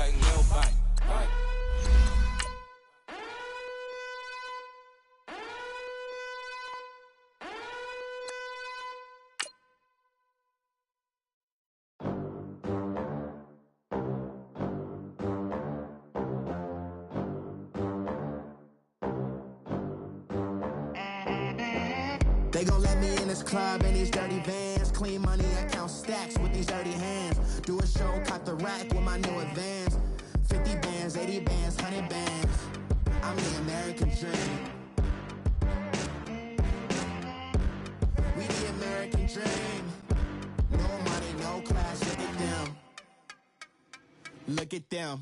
bike, no bike. They gon' let me in this club in these dirty vans. Clean money, I count stacks with these dirty hands. Do a show, cop the rack with my new advance. 50 bands, 80 bands, 100 bands. I'm the American dream. We the American dream. No money, no class, look at them. Look at them,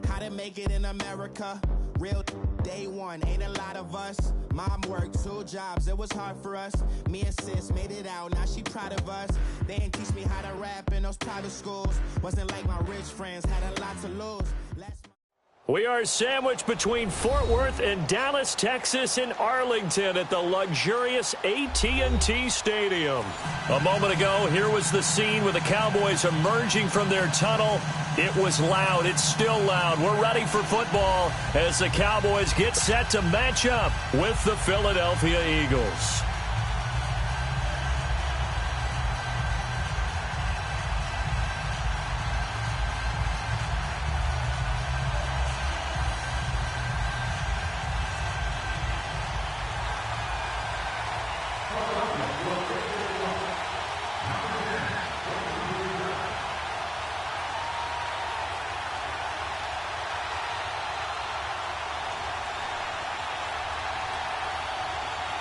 how to make it in America. Real day one, ain't a lot of us. Mom worked 2 jobs, it was hard for us. Me and sis made it out, now she proud of us. They didn't teach me how to rap in those private schools. Wasn't like my rich friends, had a lot to lose. We are sandwiched between Fort Worth and Dallas, Texas, and Arlington at the luxurious AT&T Stadium. A moment ago, here was the scene with the Cowboys emerging from their tunnel. It was loud. It's still loud. We're ready for football as the Cowboys get set to match up with the Philadelphia Eagles.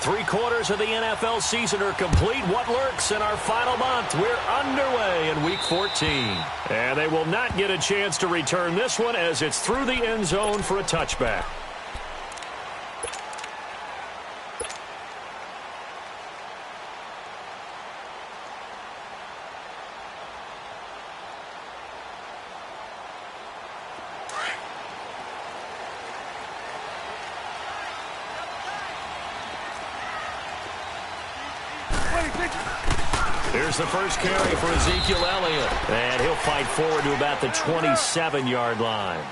Three-quarters of the NFL season are complete. What lurks in our final month? We're underway in Week 14. And they will not get a chance to return this one as it's through the end zone for a touchback. Here's the first carry for Ezekiel Elliott. And he'll fight forward to about the 27-yard line.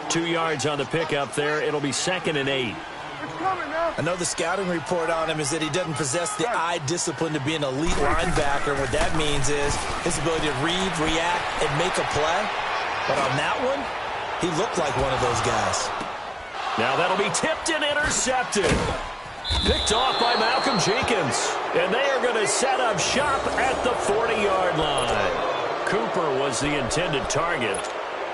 2 yards on the pickup there. It'll be 2nd and 8. I know the scouting report on him is that he doesn't possess the eye discipline to be an elite linebacker. What that means is his ability to read, react, and make a play. But on that one, he looked like one of those guys. Now that'll be tipped and intercepted. Picked off by Malcolm Jenkins. And they are going to set up shop at the 40-yard line. Cooper was the intended target.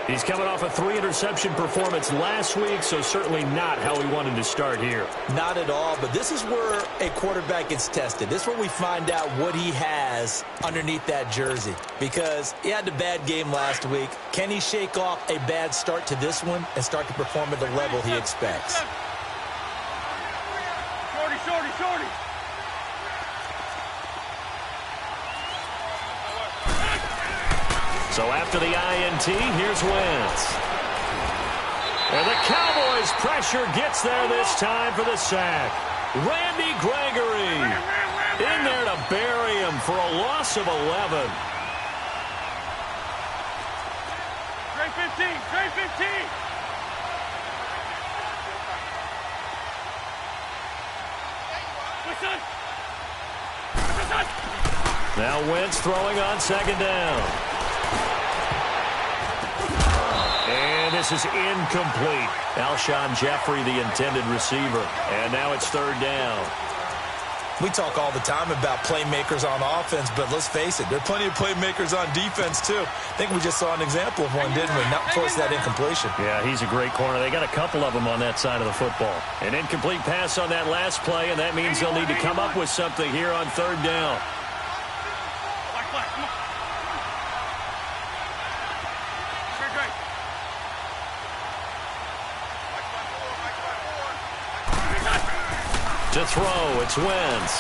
He's coming off a 3-interception performance last week, so certainly not how he wanted to start here. Not at all, but this is where a quarterback gets tested. This is where we find out what he has underneath that jersey. Because he had a bad game last week. Can he shake off a bad start to this one and start to perform at the level he expects? Shorty. So after the INT, here's Wentz. And the Cowboys' pressure gets there this time for the sack. Randy Gregory in there to bury him for a loss of 11. Trey 15. Now Wentz throwing on 2nd down. And this is incomplete. Alshon Jeffrey, the intended receiver. And now it's 3rd down. We talk all the time about playmakers on offense, but let's face it, there are plenty of playmakers on defense, too. I think we just saw an example of one, didn't we? Not force that incompletion. Yeah, he's a great corner. They got a couple of them on that side of the football. An incomplete pass on that last play, and that means they'll need to come up with something here on 3rd down. To throw, it's Wentz.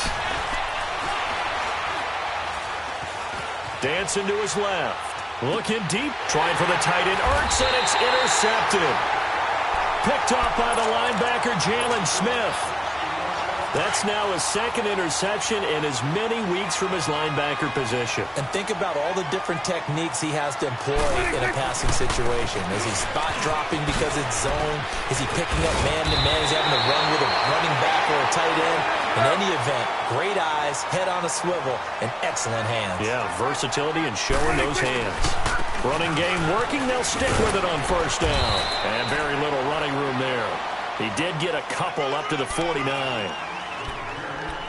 Dancing to his left. Looking deep, trying for the tight end. Ertz, and it's intercepted. Picked off by the linebacker, Jalen Smith. That's now his second interception in as many weeks from his linebacker position. And think about all the different techniques he has to employ in a passing situation. Is he spot dropping because it's zone? Is he picking up man-to-man? Is he having to run with a running back or a tight end? In any event, great eyes, head on a swivel, and excellent hands. Yeah, versatility and showing those hands. Running game working. They'll stick with it on first down. And very little running room there. He did get a couple up to the 49.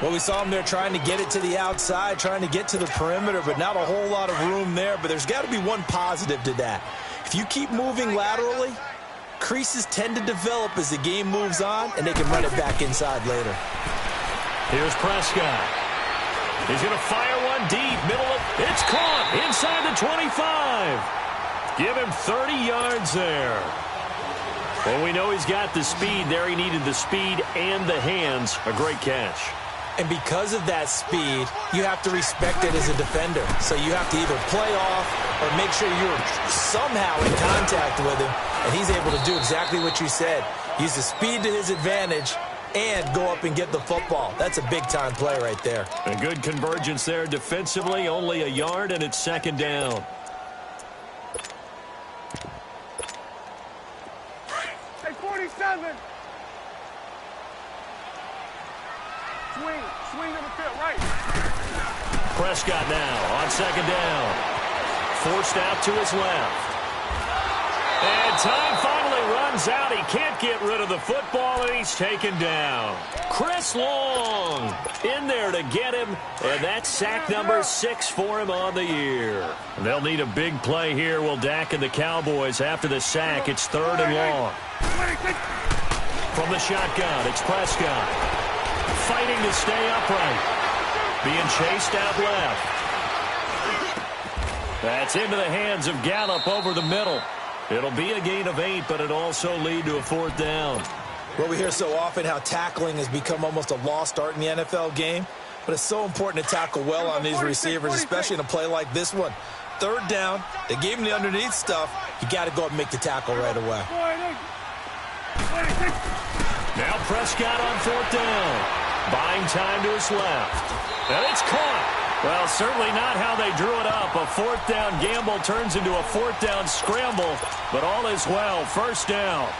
Well, we saw him there trying to get it to the outside, trying to get to the perimeter, but not a whole lot of room there. But there's got to be one positive to that. If you keep moving laterally, creases tend to develop as the game moves on, and they can run it back inside later. Here's Prescott. He's going to fire one deep, middle of, it's caught inside the 25. Give him 30 yards there. Well, we know he's got the speed there. He needed the speed and the hands. A great catch. And because of that speed, you have to respect it as a defender. So you have to either play off or make sure you're somehow in contact with him. And he's able to do exactly what you said. Use the speed to his advantage and go up and get the football. That's a big-time play right there. A good convergence there defensively. Only a yard, and it's second down. Hey, 47. Swing on the field, right. Prescott now on second down. Forced out to his left. And time finally runs out. He can't get rid of the football, and he's taken down. Chris Long in there to get him, and that's sack number 6 for him on the year. And they'll need a big play here, will Dak and the Cowboys. After the sack, it's 3rd and long. From the shotgun, it's Prescott. Fighting to stay upright. Being chased out left. That's into the hands of Gallup over the middle. It'll be a gain of 8, but it'll also lead to a 4th down. Well, we hear so often how tackling has become almost a lost art in the NFL game, but it's so important to tackle well on these receivers, especially in a play like this one. 3rd down, they gave him the underneath stuff. You got to go up and make the tackle right away. Now Prescott on 4th down. Buying time to his left. And it's caught. Well, certainly not how they drew it up. A 4th down gamble turns into a 4th down scramble, but all is well. First down.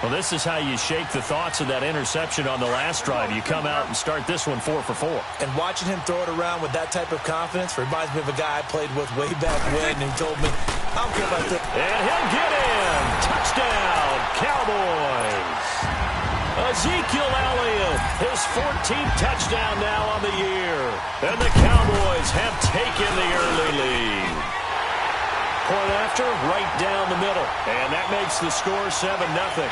Well, this is how you shake the thoughts of that interception on the last drive. You come out and start this one 4 for 4. And watching him throw it around with that type of confidence reminds me of a guy I played with way back when, and he told me, I don't care about this. And he'll get in. Touchdown, Cowboys. Ezekiel Elliott, his 14th touchdown now on the year. And the Cowboys have taken the early lead. Point after, right down the middle. And that makes the score 7-0.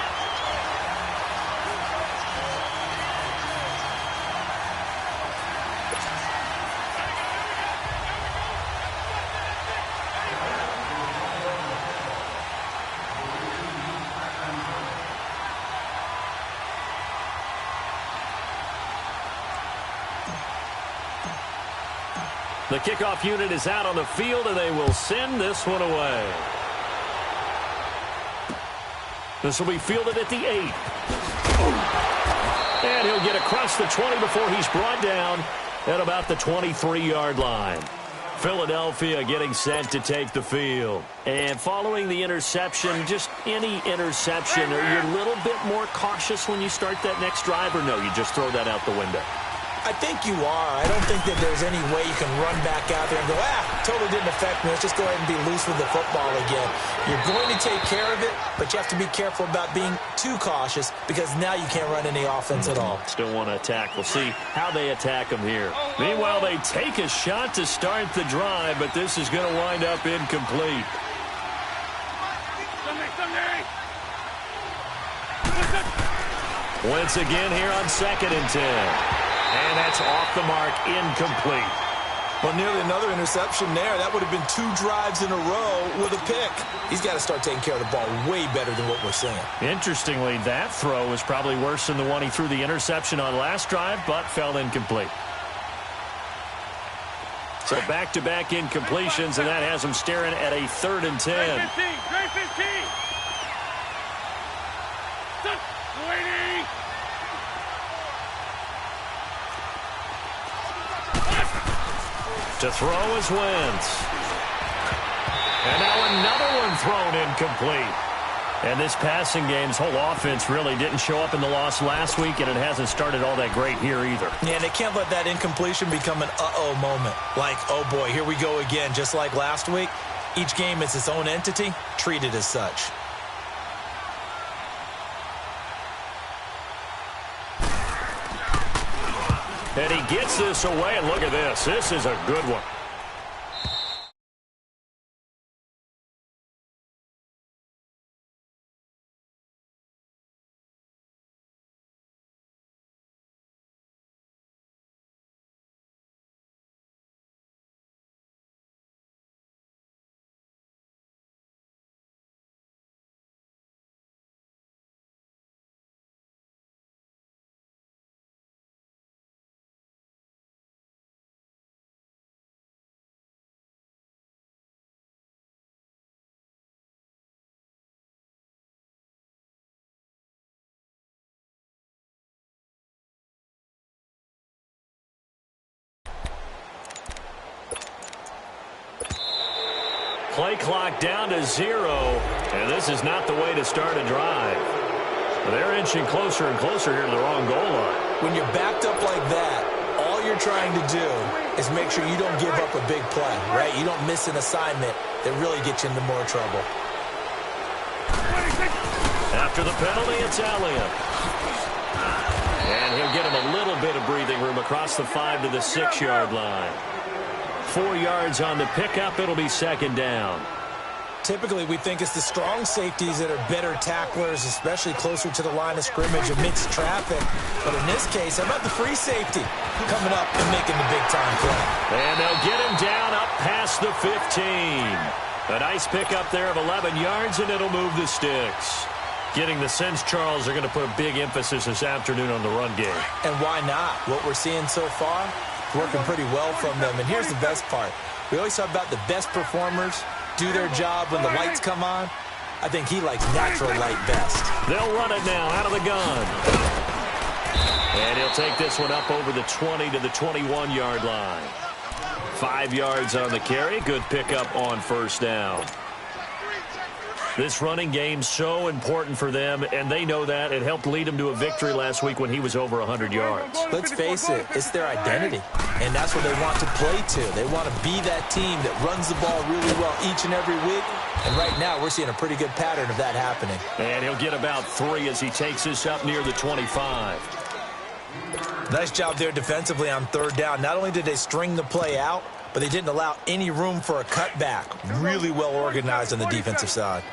The kickoff unit is out on the field, and they will send this one away. This will be fielded at the 8. And he'll get across the 20 before he's brought down at about the 23-yard line. Philadelphia getting set to take the field. And following the interception, just any interception, are you a little bit more cautious when you start that next drive, or no, you just throw that out the window? I think you are. I don't think that there's any way you can run back out there and go, totally didn't affect me. Let's just go ahead and be loose with the football again. You're going to take care of it, but you have to be careful about being too cautious because now you can't run any offense at all. Still want to attack. We'll see how they attack them here. Meanwhile, they take a shot to start the drive, but this is going to wind up incomplete. Once again here on 2nd and 10. And that's off the mark, incomplete. Well, nearly another interception there. That would have been 2 drives in a row with a pick. He's got to start taking care of the ball way better than what we're seeing. Interestingly, that throw was probably worse than the one he threw the interception on last drive, but fell incomplete. So back-to-back incompletions, and that has him staring at a 3rd and 10. Great 15. Waiting. To throw is Wentz. And now another one thrown incomplete. And this passing game's whole offense really didn't show up in the loss last week, and it hasn't started all that great here either. Yeah, and they can't let that incompletion become an uh-oh moment. Like, oh boy, here we go again, just like last week. Each game is its own entity, treated as such. And he gets this away, and look at this. This is a good one. Play clock down to 0, and this is not the way to start a drive. They're inching closer and closer here to the wrong goal line. When you're backed up like that, all you're trying to do is make sure you don't give up a big play, right? You don't miss an assignment that really gets you into more trouble. After the penalty, it's Elliott. And he'll get him a little bit of breathing room across the 5 to the 6-yard line. 4 yards on the pickup. It'll be second down. Typically, we think it's the strong safeties that are better tacklers, especially closer to the line of scrimmage amidst traffic. But in this case, how about the free safety coming up and making the big-time play? And they'll get him down up past the 15. A nice pickup there of 11 yards, and it'll move the sticks. Getting the sense Charles are going to put a big emphasis this afternoon on the run game. And why not? What we're seeing so far, working pretty well from them. And here's the best part. We always talk about the best performers do their job when the lights come on. I think he likes natural light best. They'll run it now out of the gun. And he'll take this one up over the 20 to the 21-yard line. 5 yards on the carry. Good pickup on first down. This running game's so important for them, and they know that. It helped lead them to a victory last week when he was over 100 yards. Let's face it, it's their identity, and that's what they want to play to. They want to be that team that runs the ball really well each and every week, and right now we're seeing a pretty good pattern of that happening. And he'll get about 3 as he takes this up near the 25. Nice job there defensively on third down. Not only did they string the play out, but they didn't allow any room for a cutback. Really well organized on the defensive side.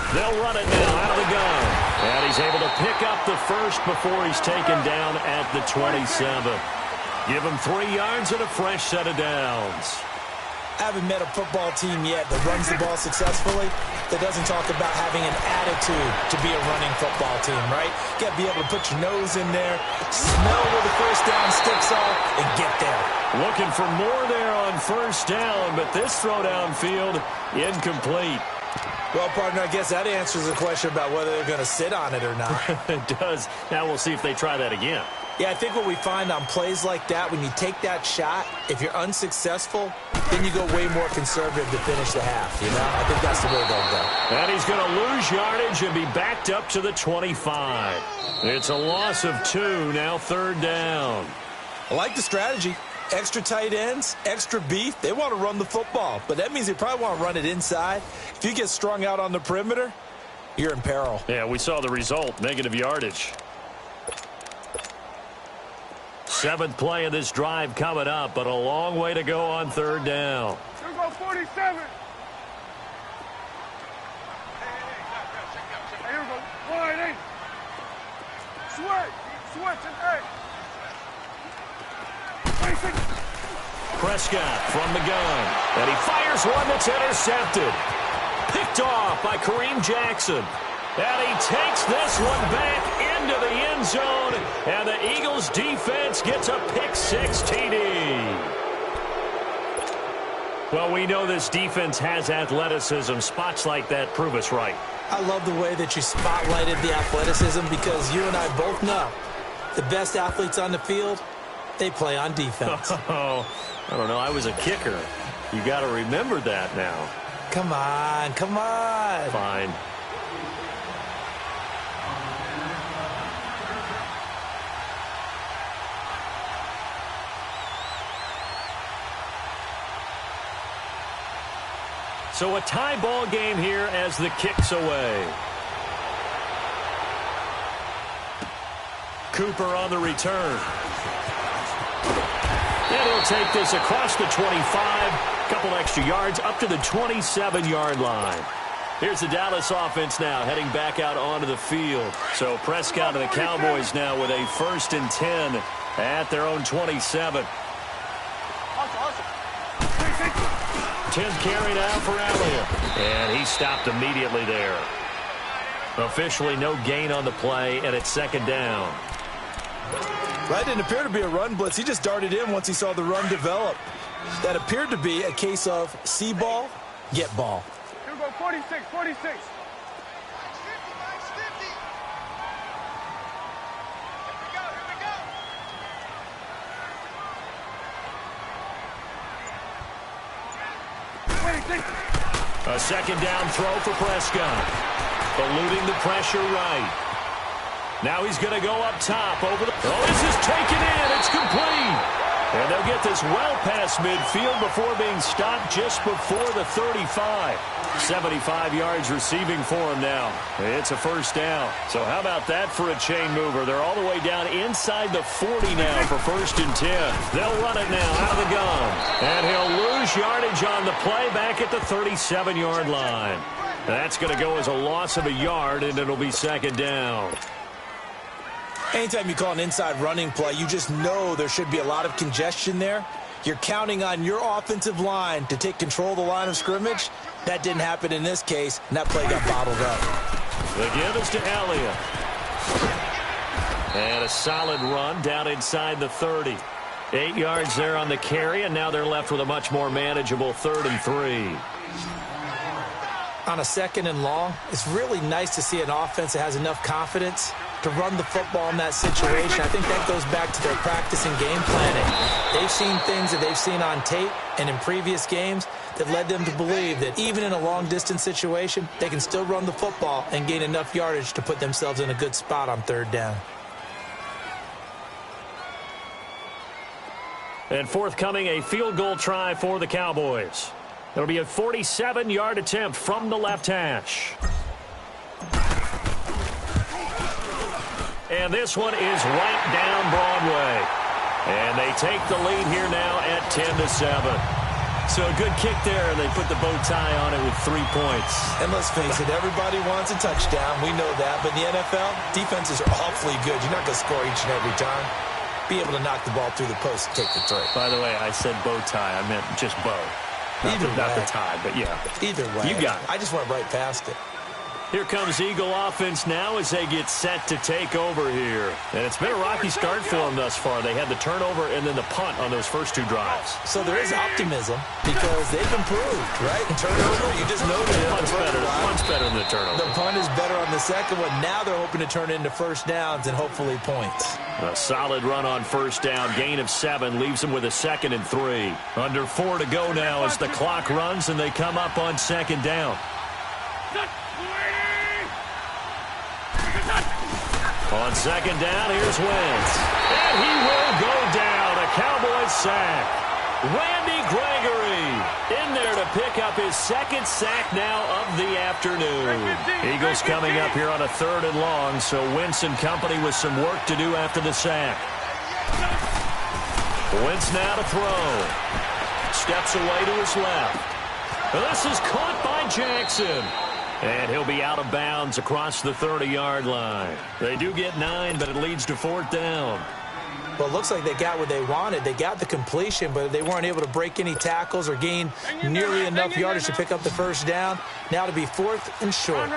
They'll run it now out of the gun. And he's able to pick up the first before he's taken down at the 27. Give him 3 yards and a fresh set of downs. I haven't met a football team yet that runs the ball successfully that doesn't talk about having an attitude to be a running football team, right? You got to be able to put your nose in there, smell where the first down sticks are, and get there. Looking for more there on first down, but this throw downfield incomplete. Well, partner, I guess that answers the question about whether they're going to sit on it or not. It does. Now we'll see if they try that again. Yeah, I think what we find on plays like that, when you take that shot, if you're unsuccessful, then you go way more conservative to finish the half, you know? I think that's the way they'll go. And he's going to lose yardage and be backed up to the 25. It's a loss of 2, now third down. I like the strategy. Extra tight ends, extra beef. They want to run the football, but that means they probably want to run it inside. If you get strung out on the perimeter, you're in peril. Yeah, we saw the result, negative yardage. 7th play of this drive coming up, but a long way to go on third down. Here go 47. Hey, here we go. Wide eight. Switch, and eight. Prescott from the gun, and he fires one that's intercepted. Picked off by Kareem Jackson. And he takes this one back into the end zone, and the Eagles defense gets a pick-6 TD. Well, we know this defense has athleticism. Spots like that prove us right. I love the way that you spotlighted the athleticism because you and I both know the best athletes on the field, they play on defense. Oh, I don't know. I was a kicker. You got to remember that now. Come on, come on. Fine. So a tie ball game here as the kick's away. Cooper on the return. And he'll take this across the 25. Couple extra yards up to the 27-yard line. Here's the Dallas offense now heading back out onto the field. So Prescott and the Cowboys now with a 1st and 10 at their own 27. 10th carry now for Elliott. And he stopped immediately there. Officially no gain on the play, and it's 2nd down. That didn't appear to be a run blitz. He just darted in once he saw the run develop. That appeared to be a case of see ball, get ball. Here we go, 46, 46. A 2nd down throw for Prescott. Eluding the pressure right. Now he's going to go up top over the... Oh, this is taken in. It's complete. And they'll get this well past midfield before being stopped just before the 35. 75 yards receiving for him now. It's a 1st down. So how about that for a chain mover? They're all the way down inside the 40 now for 1st and 10. They'll run it now out of the gun. And he'll lose yardage on the play back at the 37-yard line. That's going to go as a loss of a yard, and it'll be 2nd down. Anytime you call an inside running play, you just know there should be a lot of congestion there. You're counting on your offensive line to take control of the line of scrimmage. That didn't happen in this case, and that play got bottled up. The give is to Elliott. And a solid run down inside the 30. 8 yards there on the carry, and now they're left with a much more manageable 3rd and 3. On a 2nd and long, it's really nice to see an offense that has enough confidence to run the football in that situation. I think that goes back to their practice and game planning. They've seen things that they've seen on tape and in previous games that led them to believe that even in a long-distance situation, they can still run the football and gain enough yardage to put themselves in a good spot on 3rd down. And forthcoming, a field goal try for the Cowboys. It'll be a 47-yard attempt from the left hash. And this one is right down Broadway. And they take the lead here now at 10-7. So a good kick there, and they put the bow tie on it with 3 points. And let's face it, everybody wants a touchdown. We know that. But in the NFL, defenses are awfully good. You're not going to score each and every time. Be able to knock the ball through the post and take the throw. By the way, I said bow tie. I meant just bow. Not the tie, but yeah. Either way. You got it. I just went right past it. Here comes Eagle offense now as they get set to take over here. And it's been a rocky start for them thus far. They had the turnover and then the punt on those first 2 drives. So there is optimism because they've improved, right? Turnover, you just know the punt's better than the turnover. The punt is better on the second one. Now they're hoping to turn into 1st downs and hopefully points. A solid run on 1st down. Gain of 7 leaves them with a 2nd and 3. Under 4 to go now as the clock runs and they come up on 2nd down. On 2nd down, here's Wentz. And he will go down. A Cowboys sack. Randy Gregory in there to pick up his 2nd sack now of the afternoon. Eagles coming up here on a 3rd and long, so Wentz and company with some work to do after the sack. Wentz now to throw. Steps away to his left. This is caught by Jackson. And he'll be out of bounds across the 30-yard line. They do get 9, but it leads to 4th down. Well, it looks like they got what they wanted. They got the completion, but they weren't able to break any tackles or gain nearly enough yardage to pick up the 1st down. Now to be 4th and short.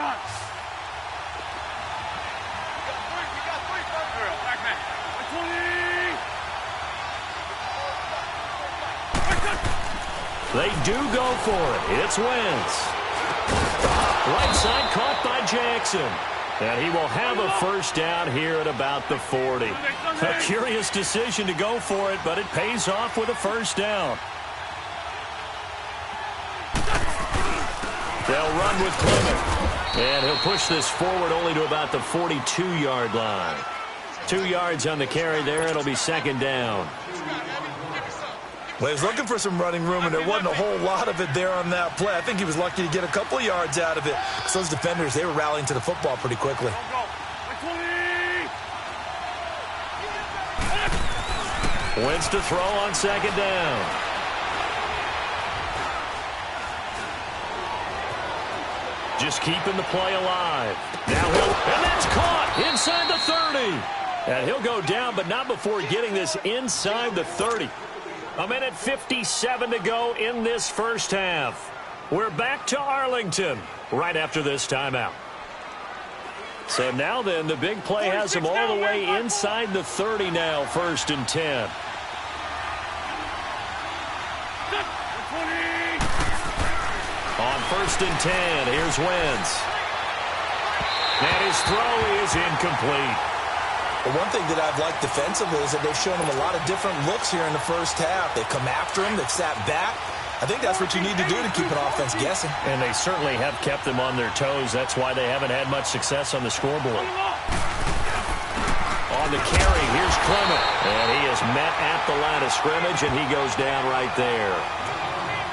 They do go for it. It's Wentz. Right side caught by Jackson. And he will have a first down here at about the 40. A curious decision to go for it, but it pays off with a first down. They'll run with Clement. And he'll push this forward only to about the 42-yard line. 2 yards on the carry there. It'll be second down. Well, he was looking for some running room, and there wasn't a whole lot of it there on that play. I think he was lucky to get a couple of yards out of it, because those defenders, they were rallying to the football pretty quickly. Wentz to throw on second down. Just keeping the play alive. Now and that's caught inside the 30. And he'll go down, but not before getting this inside the 30. A minute 57 to go in this first half. We're back to Arlington right after this timeout. So now then, the big play has them all the way inside the 30 now, 1st and 10. On 1st and 10, here's Wentz. And his throw is incomplete. But one thing that I've liked defensively is that they've shown him a lot of different looks here in the first half. They come after him. They've sat back. I think that's what you need to do to keep an offense guessing. And they certainly have kept them on their toes. That's why they haven't had much success on the scoreboard. On the carry, here's Clement. And he is met at the line of scrimmage, and he goes down right there.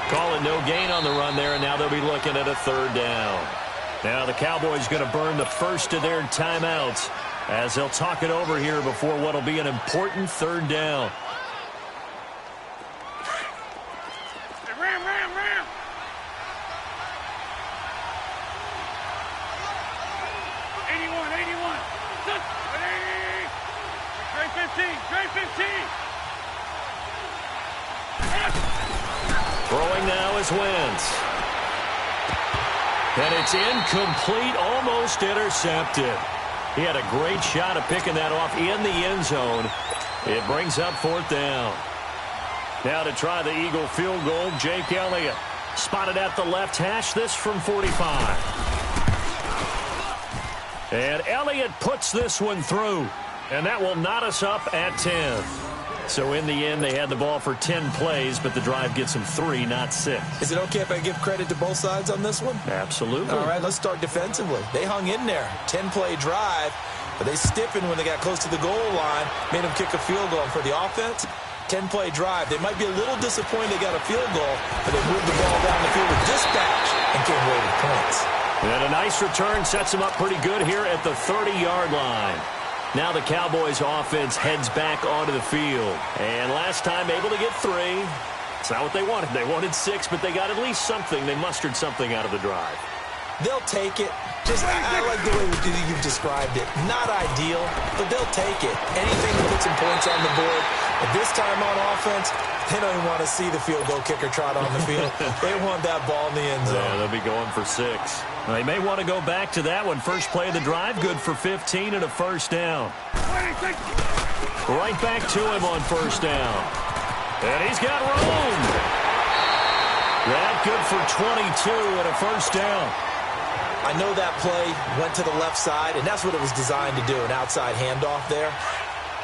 Calling no gain on the run there, and now they'll be looking at a 3rd down. Now the Cowboys going to burn the first of their timeouts as they'll talk it over here before what will be an important 3rd down. Ram. 81. Straight 15. Throwing now is Wentz. And it's incomplete, almost intercepted. He had a great shot of picking that off in the end zone. It brings up 4th down. Now to try the Eagle field goal, Jake Elliott. Spotted at the left hash, this from 45. And Elliott puts this one through. And that will knot us up at 10. So in the end, they had the ball for 10 plays, but the drive gets them 3, not 6. Is it okay if I give credit to both sides on this one? Absolutely. All right, let's start defensively. They hung in there. 10-play drive, but they stiffened when they got close to the goal line, made them kick a field goal. And for the offense, 10-play drive. They might be a little disappointed they got a field goal, but they moved the ball down the field with dispatch and came away with points. And a nice return sets them up pretty good here at the 30-yard line. Now the Cowboys offense heads back onto the field. And last time able to get 3. It's not what they wanted. They wanted 6, but they got at least something. They mustered something out of the drive. They'll take it. I like the way you've described it. Not ideal, but they'll take it. Anything to put some points on the board. But this time on offense, they don't even want to see the field goal kicker trot on the field. They want that ball in the end zone. Yeah, they'll be going for 6. They may want to go back to that one. First play of the drive, good for 15 and a first down. Right back to him on first down. And he's got room. That good for 22 and a first down. I know that play went to the left side, and that's what it was designed to do, an outside handoff there.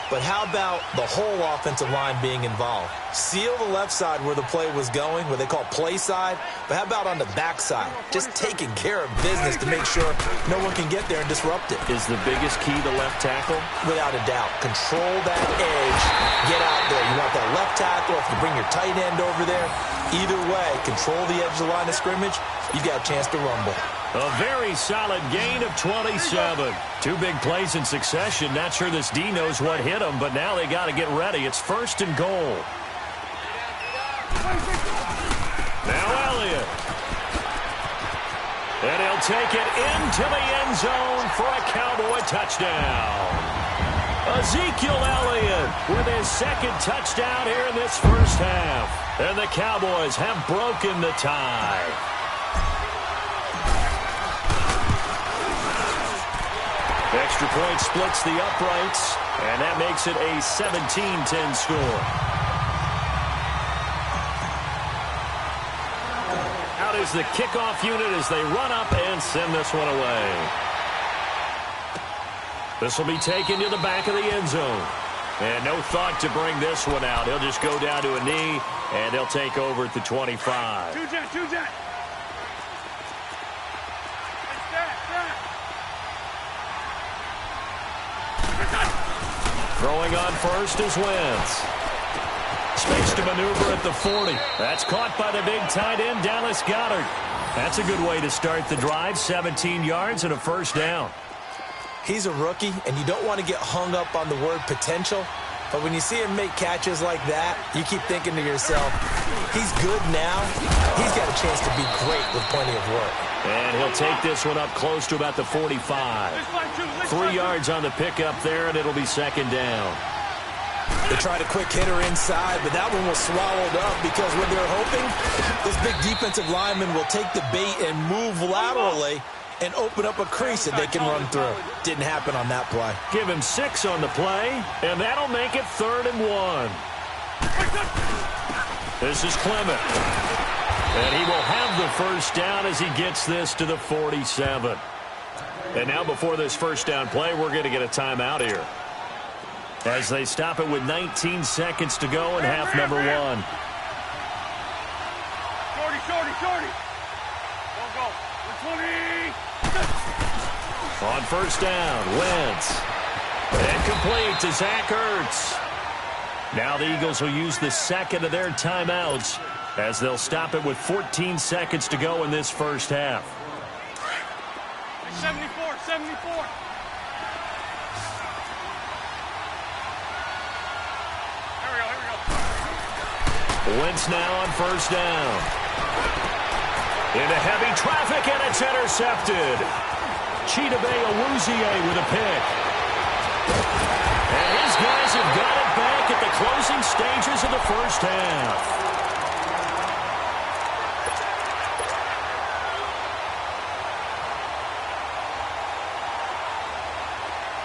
But how about the whole offensive line being involved? Seal the left side where the play was going, what they call play side. But how about on the back side? Just taking care of business to make sure no one can get there and disrupt it. Is the biggest key the left tackle? Without a doubt. Control that edge. Get out there. You want that left tackle, if you bring your tight end over there. Either way, control the edge of the line of scrimmage. You got a chance to rumble. A very solid gain of 27. 2 big plays in succession. Not sure this D knows what hit them, but now they got to get ready. It's 1st and goal. Now Elliott. And he'll take it into the end zone for a Cowboy touchdown. Ezekiel Elliott with his 2nd touchdown here in this first half. And the Cowboys have broken the tie. Extra point splits the uprights, and that makes it a 17-10 score. is the kickoff unit as they run up and send this one away. This will be taken to the back of the end zone. And no thought to bring this one out. He'll just go down to a knee, and they'll take over at the 25. Two jet. Throwing on first is Wentz. Space to maneuver at the 40. That's caught by the big tight end, Dallas Goedert. That's a good way to start the drive. 17 yards and a first down. He's a rookie, and you don't want to get hung up on the word potential. But when you see him make catches like that, you keep thinking to yourself, he's good now. He's got a chance to be great with plenty of work. And he'll take this one up close to about the 45. 3 yards on the pickup there, and it'll be second down. They tried a quick hitter inside, but that one was swallowed up because when they're hoping, this big defensive lineman will take the bait and move laterally and open up a crease that they can run through. Didn't happen on that play. Give him 6 on the play, and that'll make it 3rd and 1. This is Clement. And he will have the first down as he gets this to the 47. And now before this first down play, we're going to get a timeout here, as they stop it with 19 seconds to go in half number 1. Shorty. Go. 120. On first down, Wentz. And complete to Zach Ertz. Now the Eagles will use the second of their timeouts as they'll stop it with 14 seconds to go in this first half. 74. Here we go. Wentz now on first down. Into heavy traffic, and it's intercepted. Chidobe Awuzie with a pick. And his guys have got it back at the closing stages of the first half.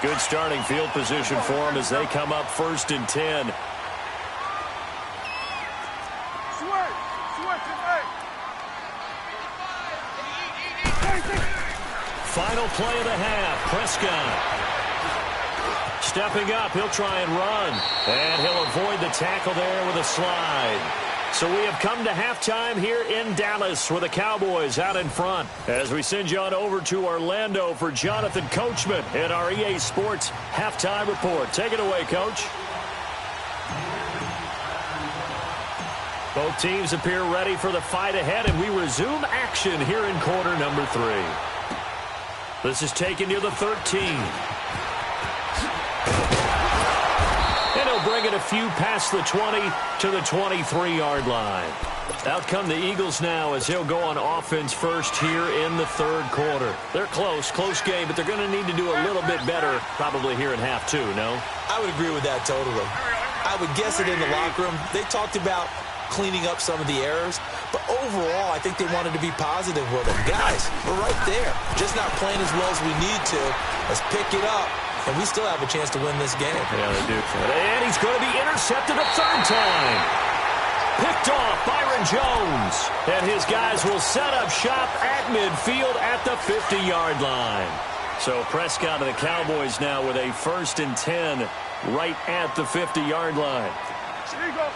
Good starting field position for them as they come up 1st and 10. Final play of the half. Prescott stepping up. He'll try and run. And he'll avoid the tackle there with a slide. So we have come to halftime here in Dallas with the Cowboys out in front. As we send you on over to Orlando for Jonathan Coachman in our EA Sports Halftime Report. Take it away, Coach. Both teams appear ready for the fight ahead, and we resume action here in quarter number 3. This is taken near the 13. And he'll bring it a few past the 20 to the 23-yard line. Out come the Eagles now as he'll go on offense first here in the 3rd quarter. They're close game, but they're going to need to do a little bit better probably here in half 2, no? I would agree with that totally. I would guess that in the locker room, they talked about cleaning up some of the errors, but overall, I think they wanted to be positive with them. Guys, we're right there. Just not playing as well as we need to. Let's pick it up, and we still have a chance to win this game. Yeah, they do. And he's going to be intercepted a 3rd time. Picked off Byron Jones. And his guys will set up shop at midfield at the 50-yard line. So Prescott and the Cowboys now with a 1st and 10 right at the 50-yard line. Here you go.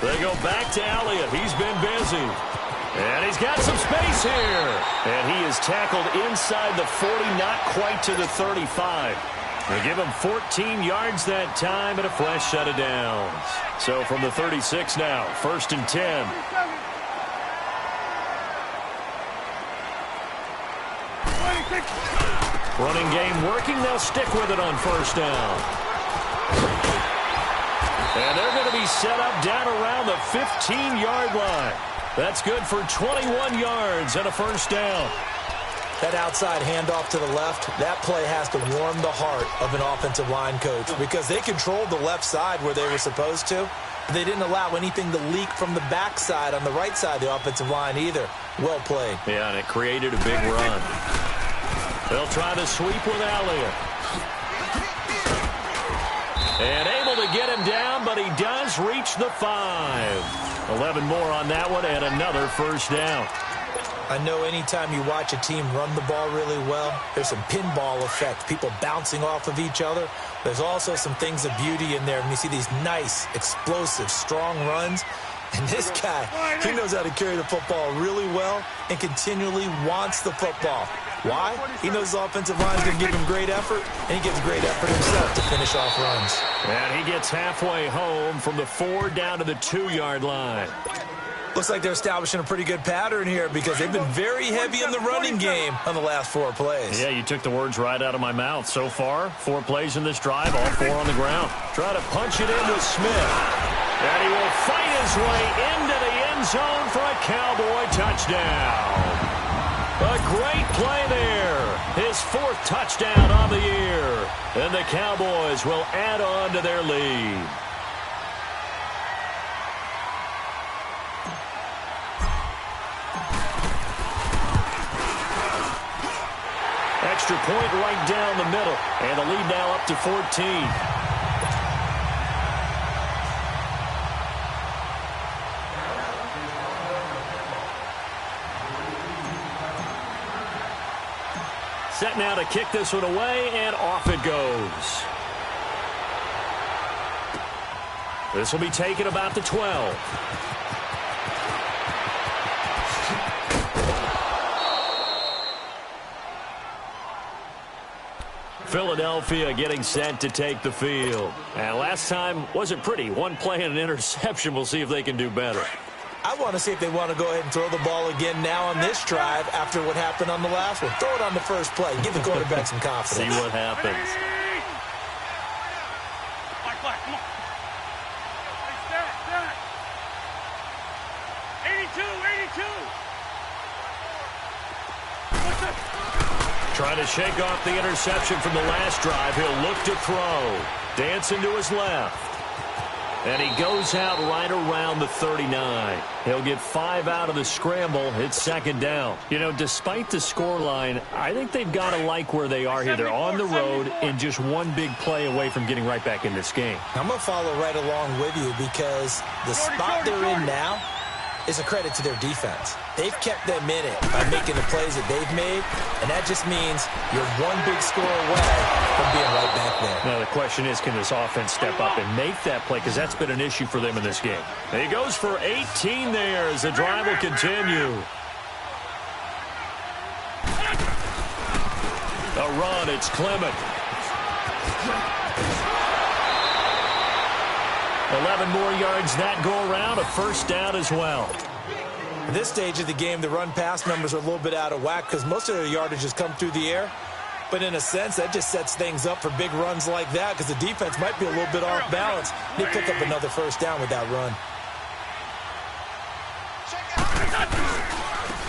They go back to Elliott. He's been busy. And he's got some space here. And he is tackled inside the 40, not quite to the 35. They give him 14 yards that time and a fresh set of downs. So from the 36 now, 1st and 10. Running game working. They'll stick with it on first down. And they're going to be set up down around the 15-yard line. That's good for 21 yards and a first down. That outside handoff to the left, that play has to warm the heart of an offensive line coach because they controlled the left side where they were supposed to. They didn't allow anything to leak from the backside on the right side of the offensive line either. Well played. Yeah, and it created a big run. They'll try to sweep with Elliott. And able get him down, but he does reach the 5. 11 more on that one and another first down. I know anytime you watch a team run the ball really well, there's some pinball effect, people bouncing off of each other. There's also some things of beauty in there when you see these nice, explosive, strong runs. And this guy, he knows how to carry the football really well and continually wants the football. Why? He knows the offensive line is going to give him great effort, and he gives great effort himself to finish off runs. And he gets halfway home from the 4 down to the 2-yard line. Looks like they're establishing a pretty good pattern here because they've been very heavy in the running game on the last 4 plays. Yeah, you took the words right out of my mouth. So far, 4 plays in this drive, all 4 on the ground. Try to punch it into Smith. And he will fight his way into the end zone for a Cowboy touchdown. A great play there. His 4th touchdown on the year. And the Cowboys will add on to their lead. Extra point right down the middle. And the lead now up to 14. Set now to kick this one away, and off it goes. This will be taken about the 12. Philadelphia getting set to take the field. And last time wasn't pretty. 1 play and an interception. We'll see if they can do better. I want to see if they want to go ahead and throw the ball again now on this drive after what happened on the last one. Throw it on the first play. Give the quarterback some confidence. See what happens. Come on. Hey, 82. Trying to shake off the interception from the last drive. He'll look to throw. Dancing to his left. And he goes out right around the 39. He'll get 5 out of the scramble. It's 2nd down. You know, despite the scoreline, I think they've got to like where they are here. They're on the road and just 1 big play away from getting right back in this game. I'm going to follow right along with you because the spot they're in now is a credit to their defense. They've kept them in it by making the plays that they've made, and that just means you're 1 big score away from being right back there. Now, the question is, can this offense step up and make that play? Because that's been an issue for them in this game. And he goes for 18 there as the drive will continue. A run, it's Clement. 11 more yards that go around, a first down as well. At this stage of the game, the run-pass numbers are a little bit out of whack because most of their yardage has come through the air. But in a sense, that just sets things up for big runs like that because the defense might be a little bit off balance. They pick up another first down with that run.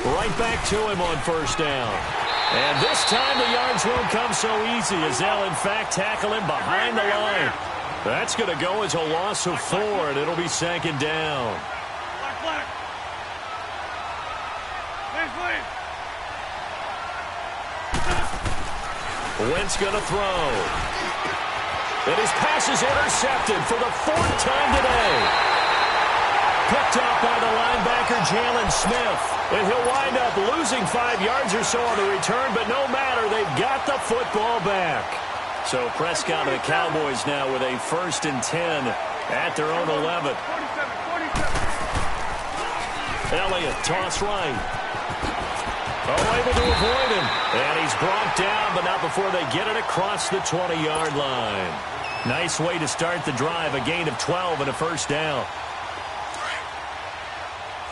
Right back to him on first down. And this time the yards won't come so easy as they'll, in fact, tackle him behind the line. That's going to go as a loss of 4, and it'll be 2nd down. Black. Please. Wentz going to throw. And his pass is intercepted for the 4th time today. Picked up by the linebacker, Jalen Smith. And he'll wind up losing 5 yards or so on the return, but no matter, they've got the football back. So Prescott and the Cowboys now with a 1st and 10 at their own 11. 47. Elliott, toss right. Able to avoid him. And he's brought down, but not before they get it across the 20-yard line. Nice way to start the drive. A gain of 12 and a first down.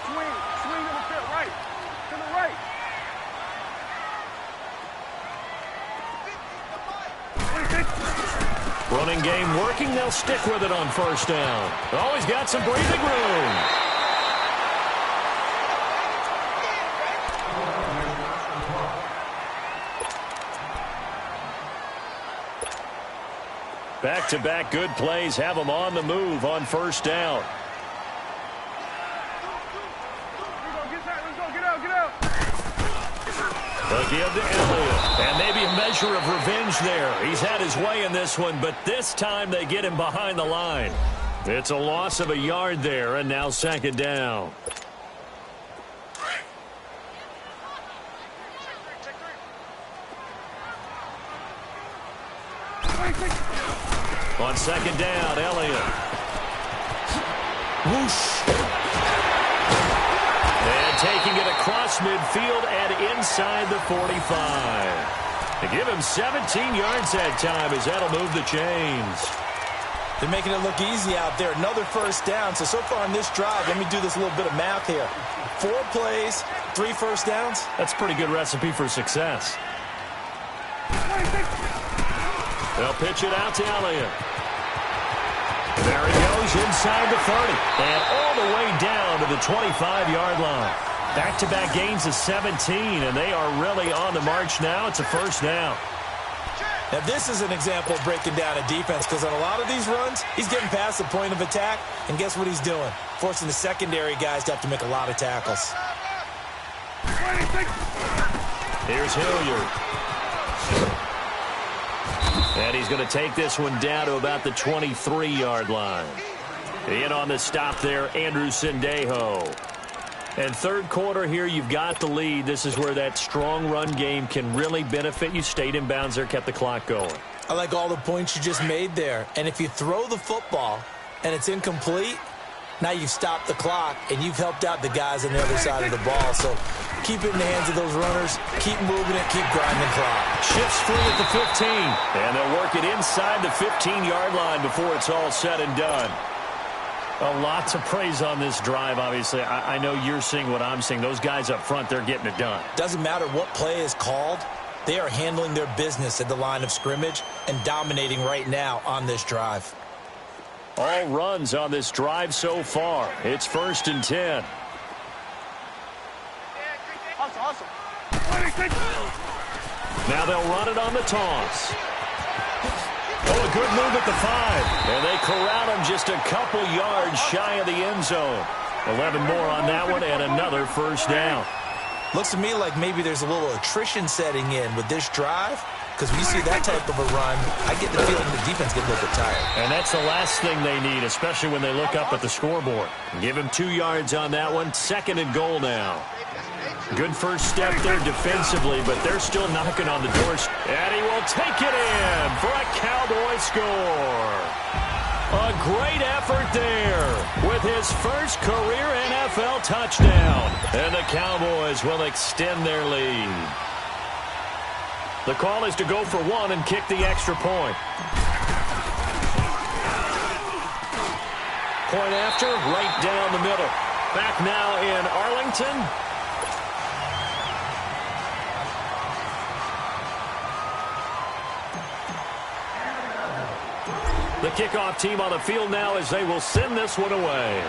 Swing to the right. To the right. Running game working. They'll stick with it on first down. Always got some breathing room. Back-to-back good plays have them on the move on first down. Get out. They'll give to Elliott. And maybe a measure of revenge there. He's had his way in this one, but this time they get him behind the line. It's a loss of a yard there, and now second down. On second down, Elliott. Whoosh. And taking it across midfield and inside the 45. They give him 17 yards that time as that'll move the chains. They're making it look easy out there. Another first down. So far in this drive, let me do this little bit of math here. 4 plays, 3 first downs. That's a pretty good recipe for success. They'll pitch it out to Elliott. There he goes inside the 30. And all the way down to the 25-yard line. Back-to-back gains of 17, and they are really on the march now. It's a first down. Now, this is an example of breaking down a defense, because on a lot of these runs, he's getting past the point of attack, and guess what he's doing? Forcing the secondary guys to have to make a lot of tackles. Here's Hilliard. And he's going to take this one down to about the 23-yard line. In on the stop there, Andrew Sendejo. And third quarter here, you've got the lead. This is where that strong run game can really benefit you. Stayed in bounds there, kept the clock going. I like all the points you just made there. And if you throw the football and it's incomplete, now you've stopped the clock and you've helped out the guys on the other side of the ball. So keep it in the hands of those runners. Keep moving it. Keep grinding clock. Shifts free at the 15. And they'll work it inside the 15-yard line before it's all said and done. Well, lots of praise on this drive, obviously. I know you're seeing what I'm seeing. Those guys up front, they're getting it done. Doesn't matter what play is called. They are handling their business at the line of scrimmage and dominating right now on this drive. All runs on this drive so far. It's 1st and 10. Awesome. Now they'll run it on the toss. Oh, a good move at the 5. And they corral him just a couple yards shy of the end zone. 11 more on that one and another first down. Looks to me like maybe there's a little attrition setting in with this drive. Because when you see that type of a run, I get the feeling the defense gets a little bit tired. And that's the last thing they need, especially when they look up at the scoreboard. Give him 2 yards on that one. 2nd and goal now. Good first step there defensively, but they're still knocking on the doors. And he will take it in for a Cowboy score. A great effort there with his first career NFL touchdown. And the Cowboys will extend their lead. The call is to go for 1 and kick the extra point. Point after, right down the middle. Back now in Arlington. The kickoff team on the field now as they will send this one away.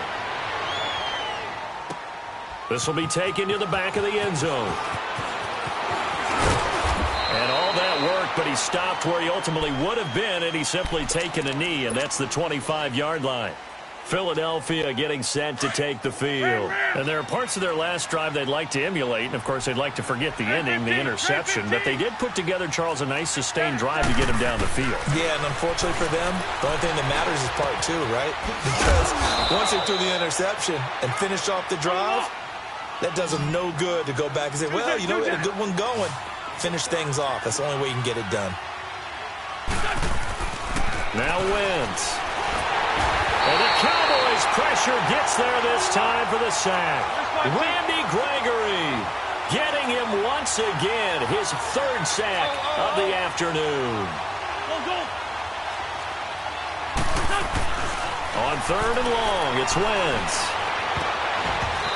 This will be taken to the back of the end zone. And all that work, but he stopped where he ultimately would have been, and he's simply taken a knee, and that's the 25-yard line. Philadelphia getting set to take the field. And there are parts of their last drive they'd like to emulate, and of course they'd like to forget the ending, the interception, but they did put together, Charles, a nice sustained drive to get him down the field. Yeah, and unfortunately for them, the only thing that matters is part 2, right? Because once they threw the interception and finished off the drive, that does them no good to go back and say, well, you know, we had a good one going. Finish things off. That's the only way you can get it done. Now Wentz. And the Cowboys pressure gets there this time for the sack. Randy Gregory getting him once again, his 3rd sack of the afternoon. On 3rd and long, it's Wentz.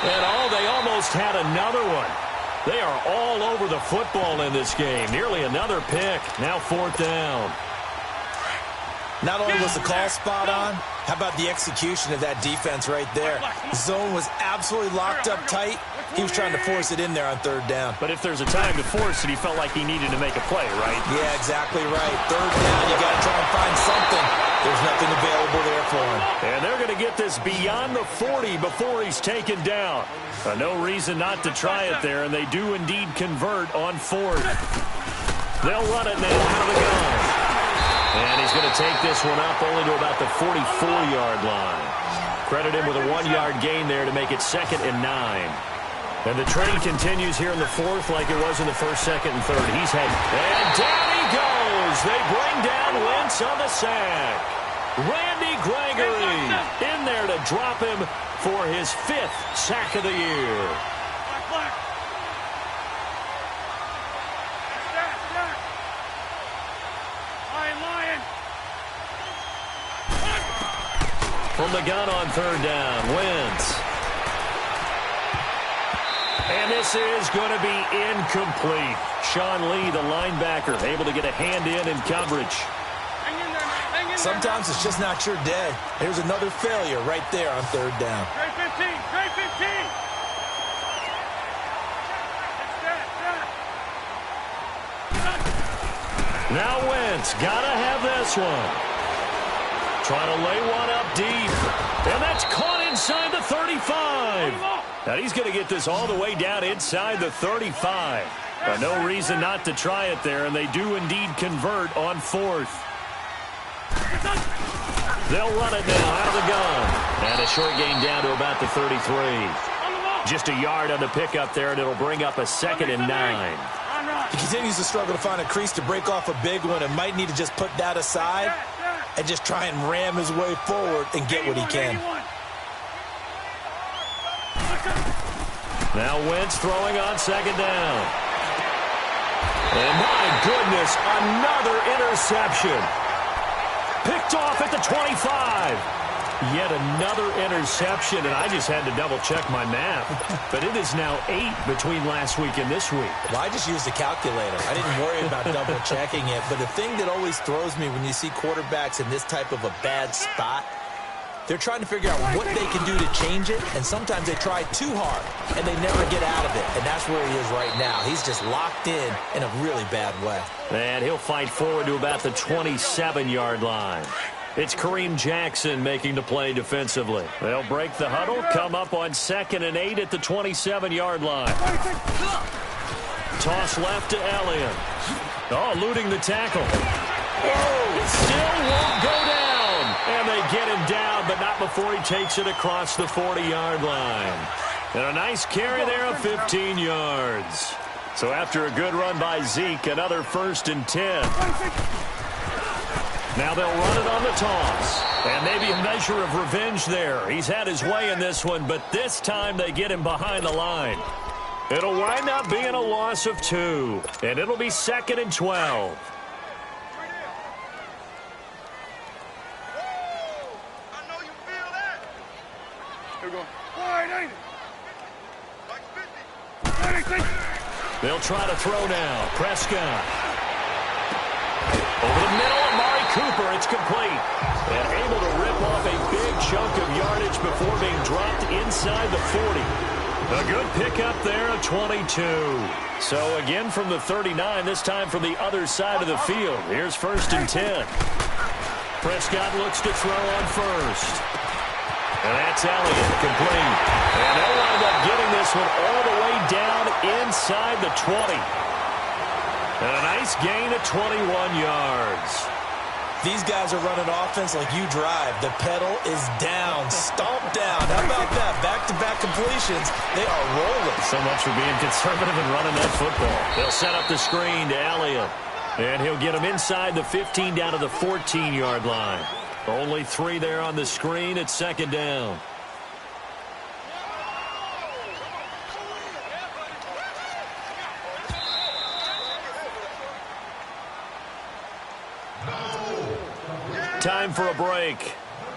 And they almost had another one. They are all over the football in this game. Nearly another pick. Now 4th down. Not only was the call spot on, how about the execution of that defense right there? The zone was absolutely locked up tight. He was trying to force it in there on third down. But if there's a time to force it, he felt like he needed to make a play, right? Yeah, exactly right. Third down, you got to try and find something. There's nothing available there for him. And they're going to get this beyond the 40 before he's taken down. No reason not to try it there, and they do indeed convert on fourth. They'll run it now out of the gun. And he's going to take this one up only to about the 44-yard line. Credit him with a 1-yard gain there to make it 2nd and 9. And the train continues here in the fourth like it was in the first, second, and third. He's heading. And down he goes. They bring down Wentz on the sack. Randy Gregory in there to drop him for his 5th sack of the year. From the gun on third down, Wentz. And this is going to be incomplete. Sean Lee, the linebacker, able to get a hand in coverage. Sometimes it's just not your day. There's another failure right there on third down. Trey 15, Trey 15. Now Wentz, gotta have this one. Trying to lay one up deep. And that's caught inside the 35. Now he's going to get this all the way down inside the 35. No reason not to try it there, and they do indeed convert on fourth. They'll run it now out of the gun. And a short gain down to about the 33. Just a yard on the pickup there, and it'll bring up a 2nd and 9. He continues to struggle to find a crease to break off a big one and might need to just put that aside and just try and ram his way forward and get what he can. Now Wentz throwing on 2nd down. And my goodness, another interception. Picked off at the 25. Yet another interception, and I just had to double-check my math. But it is now 8 between last week and this week. Well, I just used a calculator. I didn't worry about double-checking it. But the thing that always throws me when you see quarterbacks in this type of a bad spot, they're trying to figure out what they can do to change it, and sometimes they try too hard, and they never get out of it. And that's where he is right now. He's just locked in a really bad way. And he'll fight forward to about the 27-yard line. It's Kareem Jackson making the play defensively. They'll break the huddle, come up on 2nd and 8 at the 27-yard line. Toss left to Elliott. Oh, eluding the tackle. Oh, it still won't go down. And they get him down, but not before he takes it across the 40-yard line. And a nice carry there of 15 yards. So after a good run by Zeke, another 1st and 10. Now they'll run it on the toss. And maybe a measure of revenge there. He's had his way in this one, but this time they get him behind the line. It'll wind up being a loss of 2. And it'll be 2nd and 12. I know you feel that. Here we go. Wide, ain't it? Like 50. They'll try to throw now. Prescott. Over the middle of Mari Cooper. It's complete. And able to rip off a big chunk of yardage before being dropped inside the 40. A good pickup there of 22. So again from the 39, this time from the other side of the field. Here's 1st and 10. Prescott looks to throw on first. And that's Elliott, complete. And they'll wind up getting this one all the way down inside the 20. And a nice gain of 21 yards. These guys are running offense like you drive. The pedal is down, stomp down. How about that? Back-to-back completions. They are rolling. So much for being conservative and running that football. They'll set up the screen to Elliott. And he'll get him inside the 15 down to the 14-yard line. Only 3 there on the screen at 2nd down. Time for a break.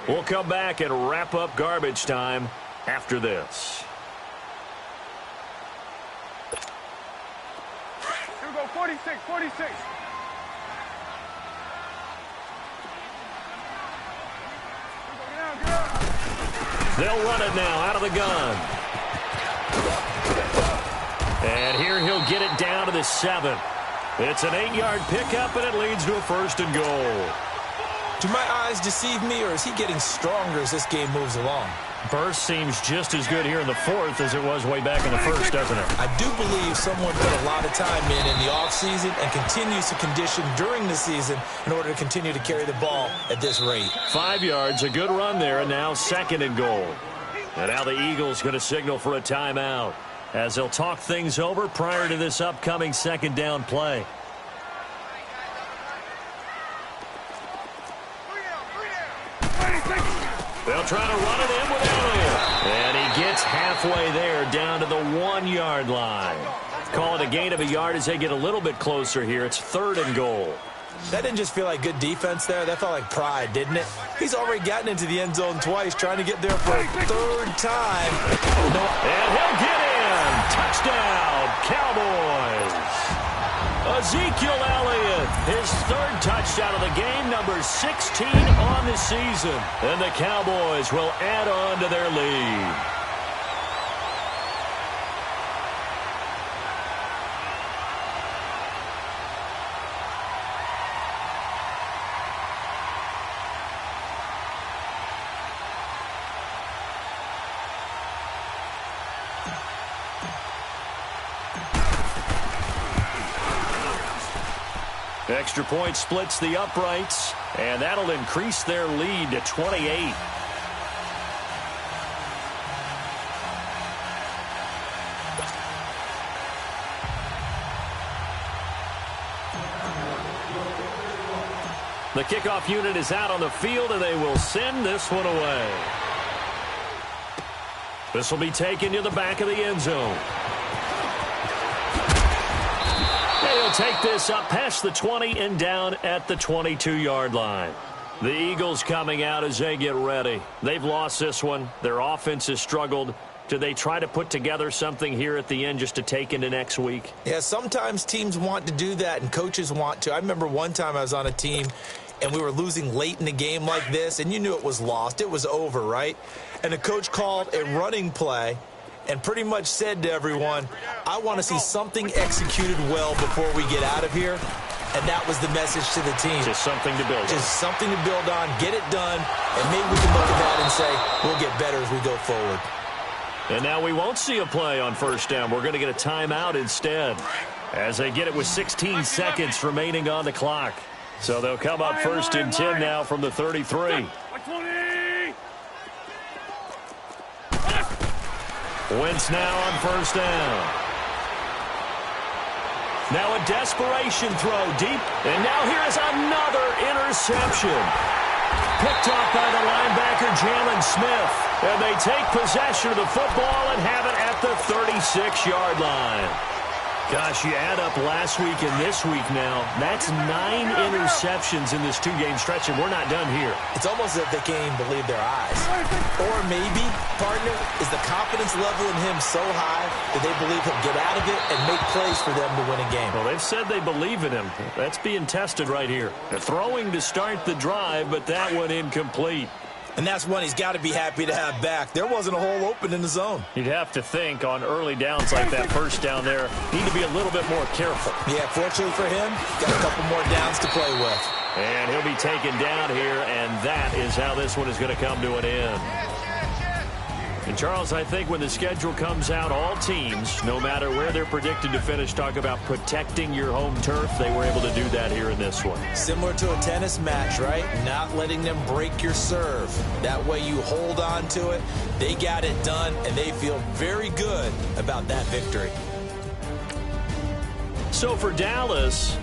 We'll come back and wrap up garbage time after this. Here we go. 46, 46. They'll run it now out of the gun. And here he'll get it down to the 7. It's an 8-yard pickup, and it leads to a 1st and goal. Do my eyes deceive me, or is he getting stronger as this game moves along? Burst seems just as good here in the 4th as it was way back in the 1st, doesn't it? I do believe someone put a lot of time in the offseason and continues to condition during the season in order to continue to carry the ball at this rate. 5 yards, a good run there, and now 2nd and goal. And now the Eagles going to signal for a timeout as they'll talk things over prior to this upcoming 2nd down play. They'll try to run it in with Elliott. And he gets halfway there down to the 1-yard line. Call it a gain of a yard as they get a little bit closer here. It's 3rd and goal. That didn't just feel like good defense there. That felt like pride, didn't it? He's already gotten into the end zone twice, trying to get there for a 3rd time. And he'll get in. Touchdown, Cowboys. Ezekiel Elliott, his 3rd touchdown of the game, number 16 on the season. And the Cowboys will add on to their lead. Extra point splits the uprights, and that'll increase their lead to 28. The kickoff unit is out on the field, and they will send this one away. This will be taken to the back of the end zone. They'll take this up past the 20 and down at the 22-yard line. The Eagles coming out as they get ready. They've lost this one. Their offense has struggled. Do they try to put together something here at the end just to take into next week? Yeah, sometimes teams want to do that and coaches want to. I remember one time I was on a team and we were losing late in a game like this, and you knew it was lost. It was over, right? And the coach called a running play and pretty much said to everyone, I want to see something executed well before we get out of here. And that was the message to the team. Just something to build on. Just something to build on, get it done, and maybe we can look at that and say, we'll get better as we go forward. And now we won't see a play on 1st down. We're going to get a timeout instead as they get it with 16 seconds remaining on the clock. So they'll come up 1st and 10 now from the 33. Wentz now on 1st down. Now a desperation throw deep. And now here is another interception. Picked off by the linebacker, Jalen Smith. And they take possession of the football and have it at the 36-yard line. Gosh, you add up last week and this week now. That's 9 interceptions in this 2-game stretch, and we're not done here. It's almost as if they can't even believe their eyes. Or maybe, partner, is the confidence level in him so high that they believe he'll get out of it and make plays for them to win a game. Well, they've said they believe in him. That's being tested right here. They're throwing to start the drive, but that one incomplete. And that's one he's got to be happy to have back. There wasn't a hole open in the zone. You'd have to think on early downs like that 1st down there, need to be a little bit more careful. Yeah, fortunately for him, got a couple more downs to play with. And he'll be taken down here, and that is how this one is going to come to an end. And, Charles, I think when the schedule comes out, all teams, no matter where they're predicted to finish, talk about protecting your home turf. They were able to do that here in this one. Similar to a tennis match, right? Not letting them break your serve. That way you hold on to it. They got it done, and they feel very good about that victory. So for Dallas,